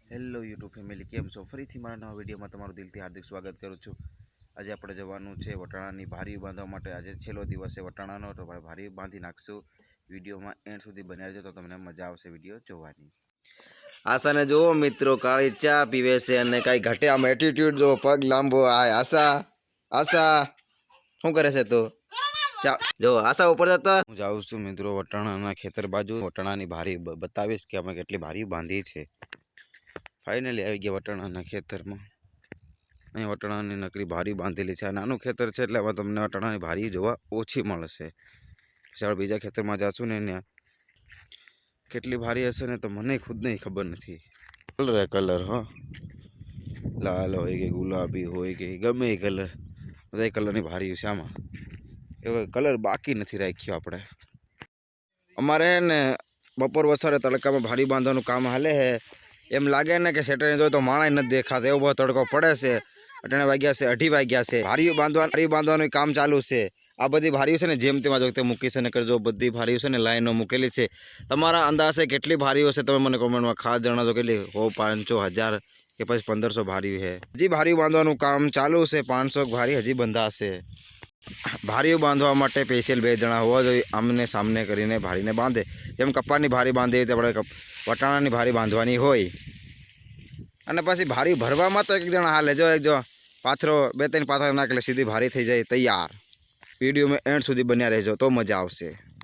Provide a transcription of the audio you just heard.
Hello YouTube family, કેમ છો? ફરીથી મારા નવા વિડીયોમાં તમારું દિલથી હાર્દિક સ્વાગત કરું છું. આજે આપણે જવાનું છે વટાણાની ભારી બાંધવા માટે. આજે છેલ્લો દિવસ છે વટાણાનો, તો ભારી બાંધી નાખશું. વિડીયોમાં એન્ડ સુધી બન્યા રહેજો તો તમને મજા આવશે વિડીયો જોવાની. આશાને જુઓ મિત્રો, કાળી ચા પીવે છે અને કઈ ઘટે આમ એટીટ્યુડ જો, પગ લાંબો. આશા આશા શું કરે છે તું? જો આશા ઉપર જતા હું જાઉં છું મિત્રો વટાણાના ખેતર બાજુ. વટાણાની ભારી બતાવીશ કે અમે કેટલી ભારી બાંધી છે. ફાઇનલી આવી ગયા વટાણાના ખેતરમાં. અહીં વટાણાની નકરી ભારી બાંધેલી છે. આ નાનું ખેતર છે એટલે આમાં તમને વટાણાની ભારી જોવા ઓછી મળશે. પછી આપણે બીજા ખેતરમાં જઈશું ને ત્યાં કેટલી ભારી હશે ને તો મને ખુદ નહીં ખબર નથી. કલર હા, લાલ હોય કે ગુલાબી હોય કે ગમે એ કલર, બધા કલરની ભારી છે આમાં. એવો કલર બાકી નથી રાખ્યો આપણે. અમારે ને બપોર વસારે તડકામાં ભારી બાંધવાનું કામ હાલે છે. એમ લાગે ને કે સેટરને જોઈએ તો માણા નથી દેખાતા, એવો બહુ તડકો પડે છે. 8 વાગ્યા છે, 2:30 વાગ્યા છે. ભારી બાંધવાનું કામ ચાલુ છે. આ બધી ભારીઓ છે ને જેમ તેમાં જો મૂકી છે ને કરજો. બધી ભારીઓ છે ને લાઈનો મૂકેલી છે. તમારા અંદાજે કેટલી ભારીઓ છે તમે મને કોમેન્ટમાં ખાસ જણાવજો. કેટલી 500, 1000 કે પછી 1500 ભારીઓ છે. હજી ભારીઓ બાંધવાનું કામ ચાલુ છે. 500 ભારી હજી બંધાશે. ભારીઓ બાંધવા માટે સ્પેશિયલ 2 જણા હોવા જોઈએ. આમને સામને કરીને ભારીને બાંધે. જેમ કપાની ભારી બાંધી હોય આપણે વટાણાની ભારી બાંધવાની હોય. અને પછી ભારી ભરવામાં તો 1 જણા હાલે. જો પાથરો 2-3 પાથરા નાખે સીધી ભારી થઈ જાય તૈયાર. વિડીયોમાં એન્ડ સુધી બન્યા રહેજો તો મજા આવશે.